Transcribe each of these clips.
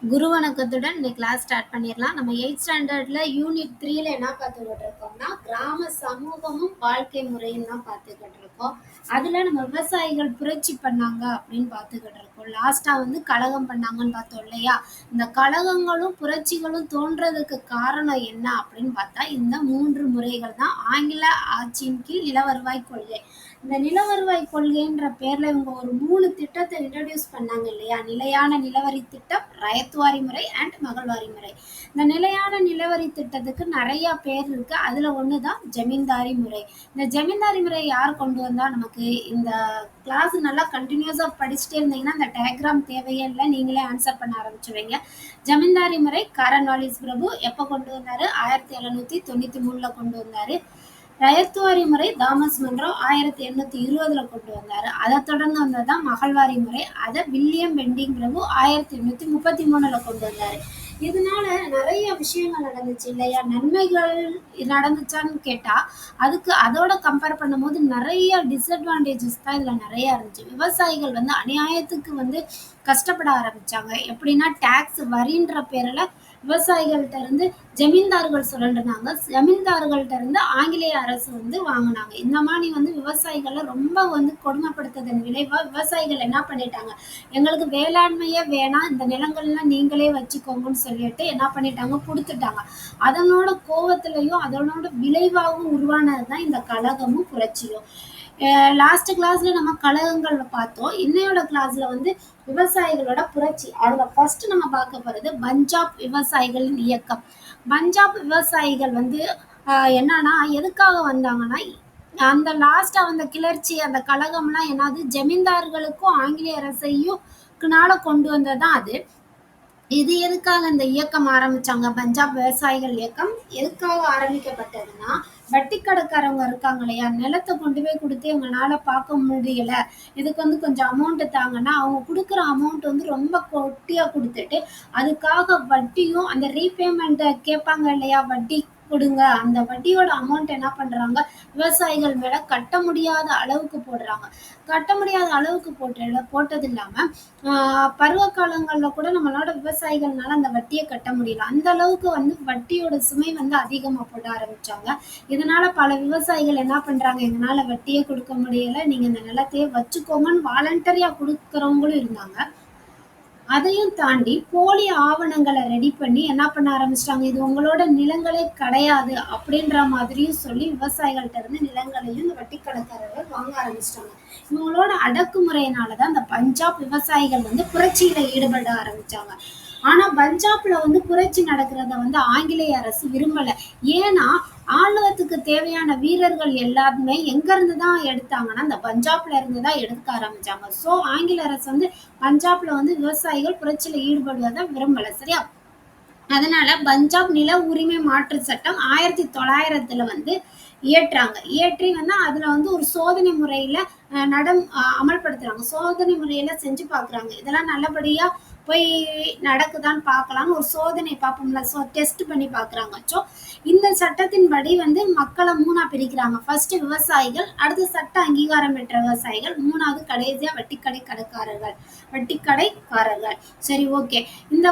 குரு வணக்கத்துடன் இந்த class start பண்ணிடலாம். நம்ம 8th ஸ்டாண்டர்ட்ல யூனிட் 3ல என்ன பார்த்துக்கிட்டு இருக்கோம்னா, கிராம சமூகமும் வாழ்க்கை முறையும் தான் பார்த்துக்கிட்டு இருக்கோம். அதுல நம்ம விவசாயிகள் புரட்சி பண்ணாங்க அப்படின்னு பார்த்துக்கிட்டு இருக்கோம். லாஸ்டா வந்து கலகம் பண்ணாங்கன்னு பார்த்தோம் இல்லையா? இந்த கலகங்களும் புரட்சிகளும் தோன்றதுக்கு காரணம் என்ன அப்படின்னு பார்த்தா, இந்த 3 முறைகள் தான். ஆங்கில ஆட்சியின் கீழ் நில வருவாய் கொள்கை. இந்த நில வருவாய் கொள்கைன்ற பேர்ல இவங்க ஒரு 3 திட்டத்தை இன்ட்ரடியூஸ் பண்ணாங்க இல்லையா? நிலையான நிலவரி திட்டம், ரயத்வாரி முறை அண்ட் மகள்வாரி முறை. இந்த நிலையான நிலவரி திட்டத்துக்கு நிறைய பேர் இருக்கு. அதுல ஒண்ணுதான் ஜமீன்தாரி முறை. இந்த ஜமீன்தாரி முறை யார் கொண்டு வந்தா? நமக்கு இந்த கிளாஸ் நல்லா கண்டினியூஸா படிச்சுட்டே இருந்தீங்கன்னா இந்த டயக்ராம் தேவையே இல்லை, நீங்களே ஆன்சர் பண்ண ஆரம்பிச்சுருவீங்க. ஜமீன்தாரி முறை காரன்வாலிஸ் பிரபு எப்ப கொண்டு வந்தாரு? 1793ல கொண்டு வந்தாரு. ரயத்வாரி முறை தாமஸ் மன்றோ 1820ல கொண்டு வந்தாரு. அதை தொடர்ந்து வந்ததுதான் மகள்வாரி முறை. அதை வில்லியம் பெண்டிங் பிரபு 1833ல கொண்டு வந்தாரு. இதனால நிறைய விஷயங்கள் நடந்துச்சு இல்லையா? நன்மைகள் நடந்துச்சான்னு கேட்டா அதுக்கு அதோட கம்பேர் பண்ணும்போது நிறைய டிஸ்அட்வான்டேஜஸ் தான் இதுல நிறைய இருந்துச்சு. விவசாயிகள் வந்து அநியாயத்துக்கு வந்து கஷ்டப்பட ஆரம்பிச்சாங்க. எப்படின்னா டாக்ஸ் வரின்ற பேர்ல விவசாயிகள்கிட்ட இருந்து ஜமீன்தார்கள் சுரண்டுனாங்க. ஜமீன்தார்கள்ட்ட இருந்து ஆங்கிலேய அரசு வந்து வாங்கினாங்க. இந்த மாதிரி வந்து விவசாயிகளை ரொம்ப வந்து கொடுமைப்படுத்ததன் விளைவா விவசாயிகள் என்ன பண்ணிட்டாங்க, எங்களுக்கு வேளாண்மையே வேணாம், இந்த நிலங்கள்லாம் நீங்களே வச்சுக்கோங்கன்னு சொல்லிட்டு என்ன பண்ணிட்டாங்க, கொடுத்துட்டாங்க. அதனோட கோவத்திலையும் அதனோட விளைவாகவும் உருவானதுதான் இந்த கழகமும் புரட்சியும். லாஸ்ட் கிளாஸ்ல நம்ம கழகங்கள் பார்த்தோம். இன்னையோட கிளாஸ்ல வந்து விவசாயிகளோட புரட்சி. அதுல ஃபர்ஸ்ட் நம்ம பார்க்க போறது பஞ்சாப் விவசாயிகளின் இயக்கம். பஞ்சாப் விவசாயிகள் வந்து என்னன்னா எதுக்காக வந்தாங்கன்னா, அந்த லாஸ்டா வந்த கிளர்ச்சி அந்த கழகம்லாம் என்னது, ஜமீன்தார்களுக்கும் ஆங்கிலேய அரசையும் கொண்டு வந்ததுதான் அது. இது எதுக்காக இந்த இயக்கம் ஆரம்பிச்சாங்க? பஞ்சாப் விவசாயிகள் இயக்கம் எதுக்காக ஆரம்பிக்கப்பட்டதுன்னா, வட்டி கடைக்காரவங்க இருக்காங்க இல்லையா, நிலத்தை கொண்டு போய் கொடுத்து எங்களால பார்க்க முடியல, இதுக்கு வந்து கொஞ்சம் அமௌண்ட் தாங்கன்னா அவங்க கொடுக்குற அமௌண்ட் வந்து ரொம்ப கொட்டியா கொடுத்துட்டு அதுக்காக வட்டியும் அந்த ரீபேமெண்ட்டை கேட்பாங்க இல்லையா, வட்டி கொடுங்க, அந்த வட்டியோட அமௌண்ட் என்ன பண்றாங்க, விவசாயிகள் மேல கட்ட முடியாத அளவுக்கு போடுறாங்க. கட்ட முடியாத அளவுக்கு போட்டது இல்லாம பருவ காலங்கள்ல கூட நம்மளோட விவசாயிகள்னால அந்த வட்டியை கட்ட முடியல. அந்த அளவுக்கு வந்து வட்டியோட சுமை வந்து அதிகமா போட ஆரம்பிச்சாங்க. இதனால பல விவசாயிகள் என்ன பண்றாங்க, எங்களால வட்டியே கொடுக்க முடியல, நீங்க இந்த நிலத்தையே வச்சுக்கோங்கன்னு வாலண்டரியா கொடுக்கறவங்களும் இருந்தாங்க. அதையும் தாண்டி போலி ஆவணங்களை ரெடி பண்ணி என்ன பண்ண ஆரம்பிச்சிட்டாங்க, இது உங்களோட நிலங்களே கிடையாது அப்படின்ற மாதிரியும் சொல்லி விவசாயிகள்ட்ட இருந்து நிலங்களையும் இந்த வட்டி கடைக்காரர்கள் வாங்க ஆரம்பிச்சிட்டாங்க. இவங்களோட அடக்குமுறையினாலதான் இந்த பஞ்சாப் விவசாயிகள் வந்து புரட்சியில ஈடுபட ஆரம்பிச்சாங்க. ஆனா பஞ்சாப்ல வந்து புரட்சி நடக்கிறத வந்து ஆங்கிலேய அரசு விரும்பல. ஏன்னா ஆளுவத்துக்கு தேவையான வீரர்கள் எல்லாருமே எங்க இருந்துதான் எடுத்தாங்கன்னா இந்த பஞ்சாப்ல இருந்துதான் எடுக்க ஆரம்பிச்சாங்க. சோ ஆங்கில அரசு வந்து பஞ்சாப்ல வந்து விவசாயிகள் புரட்சியில ஈடுபடுவதை விரும்பல. சரியா? அதனால பஞ்சாப் நில உரிமை மாற்று சட்டம் 1900ல வந்து இயற்றாங்க. இயற்றி வந்து அதுல வந்து ஒரு சோதனை முறையில அமல்படுத்துறாங்க. சோதனை முறையில செஞ்சு பாக்குறாங்க. இதெல்லாம் நல்லபடியா போய் நடக்குதான்னு பார்க்கலாம்னு ஒரு சோதனை பார்ப்போம்ல, டெஸ்ட் பண்ணி பாக்குறாங்க. ஸோ இந்த சட்டத்தின்படி வந்து மக்களை 3ஆ பிரிக்கிறாங்க. ஃபர்ஸ்ட் விவசாயிகள், அடுத்து சட்ட அங்கீகாரம் பெற்ற விவசாயிகள், 3வது கடைசியா வட்டிக்கடைக்காரர்கள். சரி, ஓகே. இந்த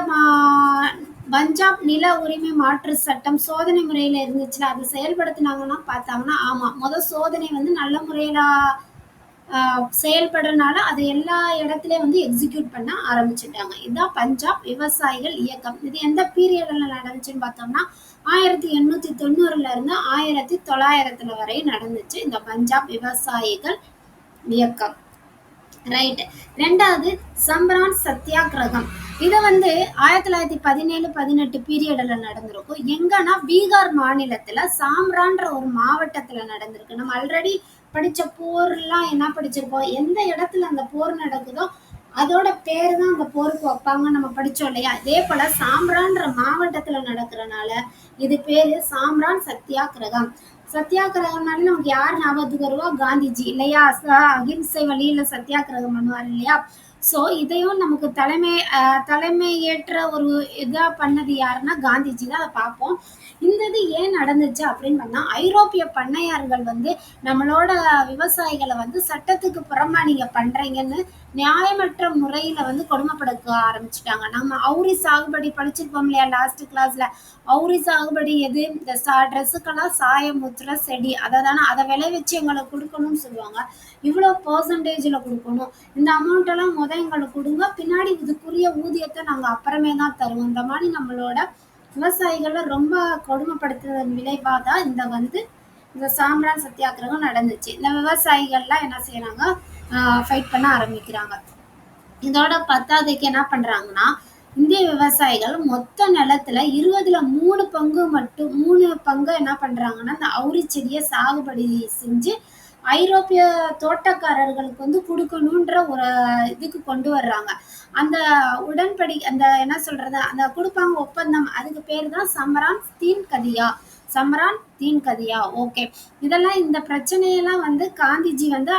பஞ்சாப் நில உரிமை மாற்று சட்டம் சோதனை முறையில இருந்துச்சுல, அதை செயல்படுத்தினாங்கன்னா பார்த்தாங்கன்னா, ஆமா, சோதனை வந்து நல்ல முறையில செயல்படுறதுனால அதை எல்லா இடத்துலயும் வந்து எக்ஸிக்யூட் பண்ண ஆரம்பிச்சுட்டாங்க. இதுதான் பஞ்சாப் விவசாயிகள் இயக்கம். இது எந்த பீரியட்ல நடந்துச்சுன்னு பார்த்தோம்னா 1890ல இருந்து 1900 வரை நடந்துச்சு இந்த பஞ்சாப் விவசாயிகள் இயக்கம். ரைட். ரெண்டாவது சம்பரான் சத்தியாகிரகம். இதை வந்து 1917-18 பீரியட்ல நடந்திருக்கும். எங்கன்னா பீகார் மாநிலத்துல சாம்ரான்ற ஒரு மாவட்டத்துல நடந்திருக்கு. நம்ம ஆல்ரெடி படிச்ச போர்லாம் என்ன படிச்சிருக்கோம், எந்த இடத்துல அந்த போர் நடக்குதோ அதோட பேரு தான் அந்த போருக்கு வைப்பாங்க, நம்ம படிச்சோம் இல்லையா? இதே போல சாம்ரான்ற மாவட்டத்துல நடக்கிறனால இது பேரு சாம்ரான் சத்தியாகிரகம். சத்தியாகிரகம்னாலே நமக்கு யார் ஞாபகத்துக்கு வருவா? காந்திஜி இல்லையா? அகிம்சை வழியில சத்தியாகிரகம் பண்ணுவார் இல்லையா? ஸோ இதையும் நமக்கு தலைமை ஏற்ற ஒரு இதா பண்ணது யாருன்னா காந்திஜி தான். அதை பார்ப்போம். இந்த இது ஏன் நடந்துச்சு அப்படின்னு பண்ணா, ஐரோப்பிய பண்ணையார்கள் வந்து நம்மளோட விவசாயிகளை வந்து சட்டத்துக்கு புறம்பா நீங்க பண்றீங்கன்னு நியாயமற்ற முறையில வந்து கொடுமைப்படுத்த ஆரம்பிச்சுட்டாங்க. நம்ம அவுரி சாகுபடி படிச்சிருப்போம் இல்லையா லாஸ்ட் கிளாஸ்ல. அவுரி சாகுபடி எது? இந்த ட்ரெஸ்ஸுக்கெல்லாம் சாயம் ஊத்துற செடி அதை தானே, அதை விளைவிச்சு எங்களுக்கு கொடுக்கணும்னு சொல்லுவாங்க. இவ்வளோ பெர்சன்டேஜ்ல கொடுக்கணும், இந்த அமௌண்ட் எல்லாம் எங்களுக்கு கொடுங்க, பின்னாடி இதுக்குரிய ஊதியத்தை நாங்க அப்புறமே தான் தருவோம். இந்த மாதிரி நம்மளோட விவசாயிகளை ரொம்ப கொடுமைப்படுத்துவதன் விளைவாக தான் இந்த சாம்ரான் சத்தியாகிரகம் நடந்துச்சு. இந்த விவசாயிகள்லாம் என்ன செய்யறாங்க, ஃபைட் பண்ண ஆரம்பிக்கிறாங்க. இதோட பத்தாவதுக்கு என்ன பண்றாங்கன்னா, இந்திய விவசாயிகள் மொத்த நிலத்துல 20ல் 3 பங்கு என்ன பண்றாங்கன்னா இந்த அவுரி செடியை சாகுபடி செஞ்சு ஐரோப்பிய தோட்டக்காரர்களுக்கு வந்து கொடுக்கணுன்ற ஒரு இதுக்கு கொண்டு வர்றாங்க. அந்த அந்த என்ன சொல்றது, அந்த கொடுப்பாங்க ஒப்பந்தம், அதுக்கு பேர் தான் சமரான் தீன் கதியா. ஓகே, இதெல்லாம் இந்த பிரச்சனையெல்லாம் வந்து காந்திஜி வந்து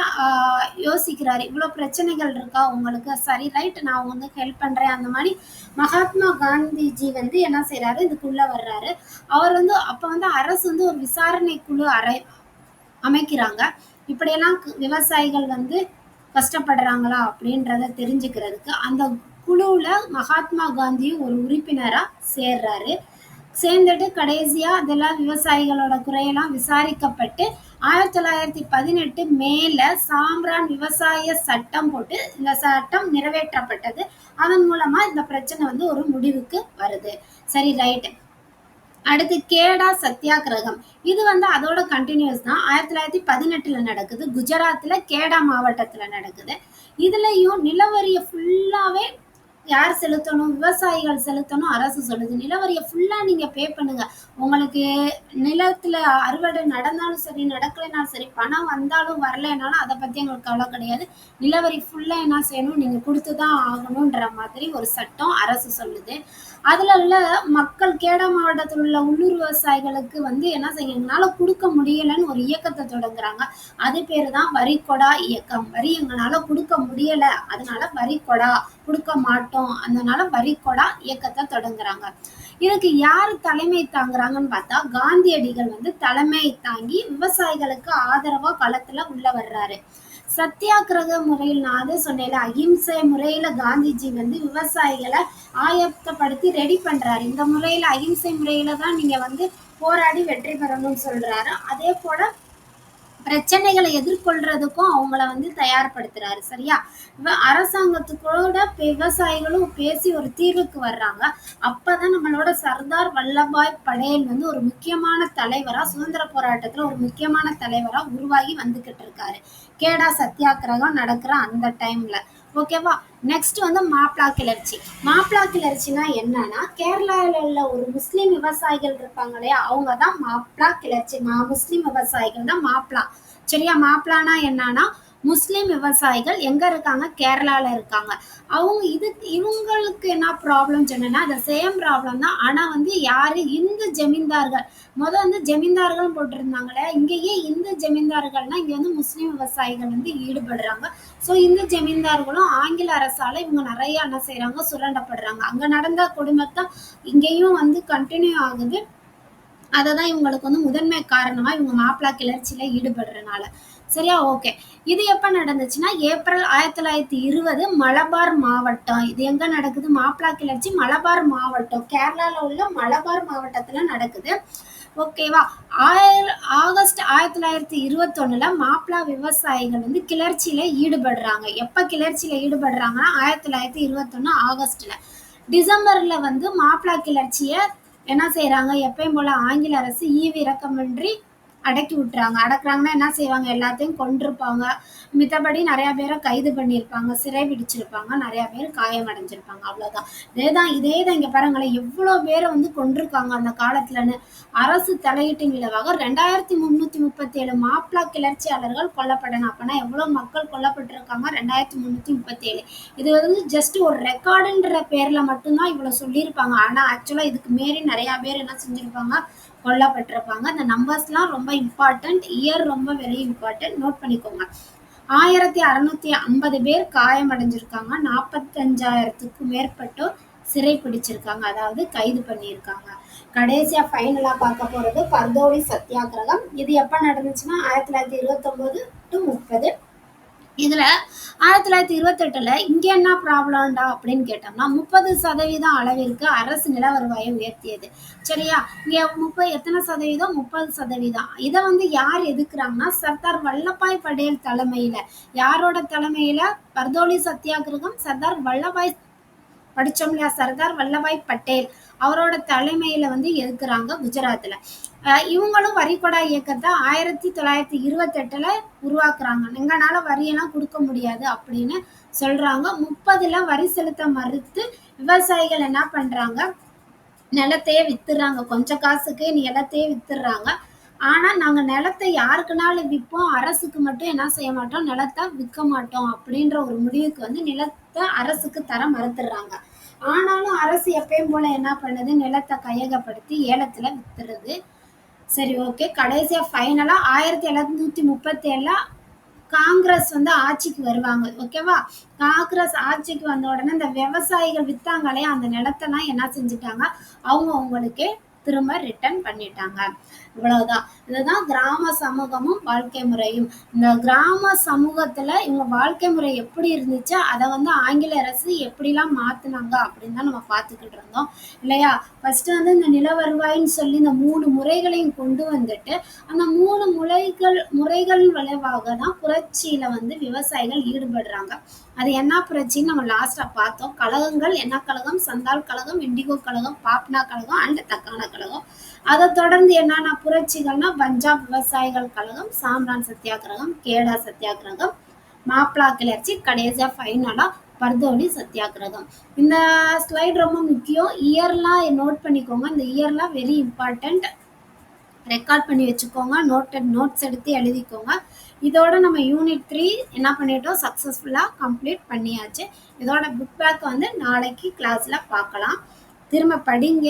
யோசிக்கிறாரு. இவ்வளவு பிரச்சனைகள் இருக்கா உங்களுக்கு, சரி ரைட் நான் வந்து ஹெல்ப் பண்றேன். அந்த மாதிரி மகாத்மா காந்திஜி வந்து என்ன செய்யறாரு, இதுக்குள்ள வர்றாரு. அவர் வந்து அப்ப வந்து அரசு வந்து ஒரு விசாரணை குழு அமைக்கிறாங்க. இப்படியெல்லாம் விவசாயிகள் வந்து கஷ்டப்படுறாங்களா அப்படின்றத தெரிஞ்சுக்கிறதுக்கு அந்த குழுவுல மகாத்மா காந்தியும் ஒரு உறுப்பினரா சேர்றாரு. சேர்ந்துட்டு கடைசியா அதெல்லாம் விவசாயிகளோட குறையெல்லாம் விசாரிக்கப்பட்டு 1918 மேல சாம்ரான் விவசாய சட்டம் போட்டு இந்த சட்டம் நிறைவேற்றப்பட்டது. அதன் மூலமா இந்த பிரச்சனை வந்து ஒரு முடிவுக்கு வருது. சரி ரைட். அடுத்து கேடா சத்தியாகிரகம். இது வந்து அதோட கண்டினியூஸ் தான். 1918 நடக்குது. குஜராத்ல கேடா மாவட்டத்துல நடக்குது. இதுலயும் நிலவரிய ஃபுல்லாவே யார் செலுத்தணும், விவசாயிகள் செலுத்தணும். அரசு சொல்லுது நிலவரிய ஃபுல்லா நீங்க பே பண்ணுங்க. உங்களுக்கு நிலத்துல அறுவடை நடந்தாலும் சரி நடக்கலைனாலும் சரி, பணம் வந்தாலும் வரலைனாலும் அதை பத்தி எங்களுக்கு கவலை கிடையாது. நிலவரி ஃபுல்லா என்ன செய்யணும், நீங்க கொடுத்துதான் ஆகணும்ன்ற மாதிரி ஒரு சட்டம் அரசு சொல்லுது. அதுல உள்ள மக்கள் கேடா மாவட்டத்தில் உள்ள உள்ளூர் விவசாயிகளுக்கு வந்து என்ன செய்ய, எங்களால கொடுக்க முடியலன்னு ஒரு இயக்கத்தை தொடங்குறாங்க. அது பேரு தான் வரிகொடா இயக்கம். வரி எங்களால கொடுக்க முடியல, அதனால வரிகொடா கொடுக்க மாட்டோம், அதனால வரிகொடா இயக்கத்தை தொடங்குறாங்க. இதுக்கு யாரு தலைமை தாங்குறாங்கன்னு பார்த்தா காந்தியடிகள் வந்து தலைமை தாங்கி விவசாயிகளுக்கு ஆதரவா களத்துல உள்ள வர்றாரு. சத்தியாகிரக முறையில் நான் அதை சொன்னேன்ல, அகிம்சை முறையில காந்திஜி வந்து விவசாயிகளை ஆயத்தப்படுத்தி ரெடி பண்றாரு. இந்த முறையில அகிம்சை முறையில தான் நீங்க வந்து போராடி வெற்றி பெறணும்னு சொல்றாரு. அதே போல பிரச்சனைகளை எதிர்கொள்றதுக்கும் அவங்கள வந்து தயார்படுத்துறாரு. சரியா, அரசாங்கத்துக்கூட விவசாயிகளும் பேசி ஒரு தீர்வுக்கு வர்றாங்க. அப்பதான் நம்மளோட சர்தார் வல்லபாய் படேல் வந்து ஒரு முக்கியமான தலைவரா, சுதந்திர போராட்டத்துல ஒரு முக்கியமான தலைவரா உருவாகி வந்துகிட்டு இருக்காரு. கேடா சத்தியாகிரகம் நடக்கிற அந்த டைம்ல. ஓகேவா. நெக்ஸ்ட் வந்து மாப்ளா கிளர்ச்சி. மாப்ளா கிளர்ச்சினா என்னன்னா, கேரளால உள்ள ஒரு முஸ்லீம் விவசாயிகள் இருப்பாங்க இல்லையா, அவங்கதான் மாப்ளா கிளர்ச்சி. முஸ்லீம் விவசாயிகள் தான் மாப்ளா. சரியா, மாப்ளானா என்னன்னா முஸ்லீம் விவசாயிகள் எங்க இருக்காங்க, கேரளால இருக்காங்க. இவங்களுக்கு என்ன ப்ராப்ளம் சொன்னா, அந்த சேம் ப்ராப்ளம் தான். ஆனா வந்து யாரு, இந்து ஜமீன்தார்கள். வந்து ஜமீன்தார்கள் போட்டிருந்தாங்களே, இங்கேயே இந்து ஜமீன்தார்கள்னா இங்க வந்து முஸ்லீம் விவசாயிகள் வந்து ஈடுபடுறாங்க. ஸோ இந்த ஜமீன்தார்களும் ஆங்கில அரசால இவங்க நிறைய என்ன செய்யறாங்க, சுரண்டப்படுறாங்க. அங்க நடந்த கொடுமைத்தான் இங்கேயும் வந்து கண்டினியூ ஆகுது. அததான் இவங்களுக்கு வந்து முதன்மை காரணமா இவங்க மாப்ளா கிளர்ச்சியில ஈடுபடுறதுனால. சரியா, ஓகே. இது எப்ப நடந்துச்சுன்னா ஏப்ரல் 1920 மலபார் மாவட்டம். இது எங்க நடக்குது, மாப்ளா கிளர்ச்சி மலபார் மாவட்டம், கேரளால உள்ள மலபார் மாவட்டத்துல நடக்குது. ஓகேவா. ஆகஸ்ட் 1921 மாப்ளா விவசாயிகள் வந்து கிளர்ச்சியில ஈடுபடுறாங்க. எப்ப கிளர்ச்சியில ஈடுபடுறாங்கன்னா 1921 ஆகஸ்ட்ல. டிசம்பர்ல வந்து மாப்ளா கிளர்ச்சிய என்ன செய்யறாங்க, எப்பயும் போல ஆங்கில அரசு ஈவு இரக்கமின்றி அடக்கி விட்டுறாங்க. அடக்குறாங்கன்னா என்ன செய்வாங்க, எல்லாத்தையும் கொண்டிருப்பாங்க. மித்தபடி நிறைய பேரை கைது பண்ணியிருப்பாங்க, சிறை பிடிச்சிருப்பாங்க, நிறைய பேர் காயம் அடைஞ்சிருப்பாங்க. அவ்வளவுதான். இதேதான் இங்க பாருங்களேன், எவ்வளவு பேரை வந்து கொண்டிருக்காங்க அந்த காலத்துலன்னு. அரசு தலையீட்டின் விளைவாக 2337 மாப்ளா கிளர்ச்சியாளர்கள் கொல்லப்பட்டன. அப்பனா எவ்வளவு மக்கள் கொல்லப்பட்டிருக்காங்க, 2337. இது வந்து ஜஸ்ட் ஒரு ரெக்கார்டுன்ற பேர்ல மட்டும்தான் இவ்வளவு சொல்லியிருப்பாங்க. ஆனா ஆக்சுவலா இதுக்கு மீறி நிறைய பேர் என்ன செஞ்சிருப்பாங்க, கொல்லப்பட்டிருப்பாங்க. அந்த நம்பர்ஸ்லாம் ரொம்ப இம்பார்ட்டன்ட், இயர் ரொம்ப வெரி இம்பார்ட்டன்ட், நோட் பண்ணிக்கோங்க. 1650 பேர் காயமடைஞ்சிருக்காங்க, 45,000க்கும் மேற்பட்டோர் சிறை பிடிச்சிருக்காங்க, அதாவது கைது பண்ணியிருக்காங்க. கடைசியா ஃபைனலா பார்க்க போறது பர்தோலி சத்தியாகிரகம். இது எப்ப நடந்துச்சுன்னா 1929 to 30. இதுல 1928ல இங்க என்ன ப்ராப்ளம்டா அப்படின்னு கேட்டோம்னா 30% அளவிற்கு அரசு நில வருவாயை உயர்த்தியது. சரியா? இங்க எத்தனை சதவீதம்? 30%. இதை வந்து யார் எதுக்குறாங்கன்னா சர்தார் வல்லபாய் படேல் தலைமையில. யாரோட தலைமையில? பர்தோலி சத்தியாகிரகம், சர்தார் வல்லபாய், படிச்சோம் இல்லையா, சர்தார் வல்லபாய் பட்டேல் அவரோட தலைமையில வந்து எதுக்குறாங்க குஜராத்ல. இவங்களும் வரிகொடா இயக்கத்தை 1928ல உருவாக்குறாங்க. எங்கனால வரியெல்லாம் கொடுக்க முடியாது அப்படின்னு சொல்றாங்க. 30ல வரி செலுத்த மறுத்து விவசாயிகள் என்ன பண்றாங்க, நிலத்தையே வித்துறாங்க. கொஞ்சம் காசுக்கு நிலத்தையே வித்துடுறாங்க. ஆனா நாங்க நிலத்தை யாருக்குனாலும் விற்போம், அரசுக்கு மட்டும் என்ன செய்ய மாட்டோம், நிலத்தை விற்க மாட்டோம் அப்படின்ற ஒரு முடிவுக்கு வந்து நிலத்தை அரசுக்கு தர மறுத்துடுறாங்க. ஆனாலும் அரசு எப்பயும் போல என்ன பண்ணுது, நிலத்தை கையகப்படுத்தி ஏலத்துல வித்துறது. சரி, ஓகே. கடைசியா ஃபைனலா 1737ல காங்கிரஸ் வந்து ஆட்சிக்கு வருவாங்க. ஓகேவா? காங்கிரஸ் ஆட்சிக்கு வந்த உடனே இந்த விவசாயிகள் வித்தாங்களே அந்த நிலத்தெல்லாம் என்ன செஞ்சுட்டாங்க, அவங்க அவங்களுக்கே திரும்ப ரிட்டர்ன் பண்ணிட்டாங்க. இவ்வளவுதான். இதுதான் கிராம சமூகமும் வாழ்க்கை முறையும். இந்த கிராம சமூகத்துல இவங்க வாழ்க்கை முறை எப்படி இருந்துச்சு, அதை வந்து ஆங்கில அரசு எப்படிலாம் மாத்துனாங்க அப்படின்னு தான் நம்ம பார்த்துக்கிட்டு இருந்தோம் இல்லையா? ஃபர்ஸ்ட் வந்து இந்த நில வருவாயின்னு சொல்லி இந்த 3 முறைகளையும் கொண்டு வந்துட்டு அந்த 3 முறைகள் விளைவாக தான் புரட்சியில வந்து விவசாயிகள் ஈடுபடுறாங்க. அது என்ன புரட்சின்னு நம்ம லாஸ்டா பார்த்தோம். கழகங்கள் என்ன கழகம்? சந்தால் கழகம், இண்டிகோ கழகம், பாப்னா கழகம் அண்ட் தக்கான கழகம். அதை தொடர்ந்து என்னென்ன புரட்சிகள்னா பஞ்சாப் விவசாயிகள் கழகம், சாம்ரான் சத்தியாகிரகம், கேடா சத்தியாகிரகம், மாப்ளா கிளர்ச்சி, கடைசியா ஃபைனலா பர்தோலி சத்தியாகிரகம். இந்த ஸ்லைட் ரொம்ப முக்கியம். இயர்லாம் நோட் பண்ணிக்கோங்க. இந்த இயர்லாம் வெரி இம்பார்ட்டன்ட். ரெக்கார்ட் பண்ணி வச்சுக்கோங்க. நோட்ஸ் எடுத்து எழுதிக்கோங்க. இதோட நம்ம யூனிட் 3 என்ன பண்ணிட்டோம், சக்ஸஸ்ஃபுல்லாக கம்ப்ளீட் பண்ணியாச்சு. இதோட புக் பேக் வந்து நாளைக்கு கிளாஸில் பார்க்கலாம். திரும்ப படிங்க,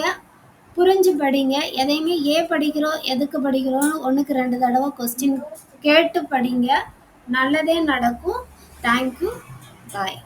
புரிஞ்சு படிங்க. எதையுமே படிக்கிறோம் எதுக்கு படிக்கிறோம் 1க்கு 2 தடவை கொஸ்டின் கேட்டு படிங்க. நல்லதே நடக்கும். தேங்க்யூ. பாய்.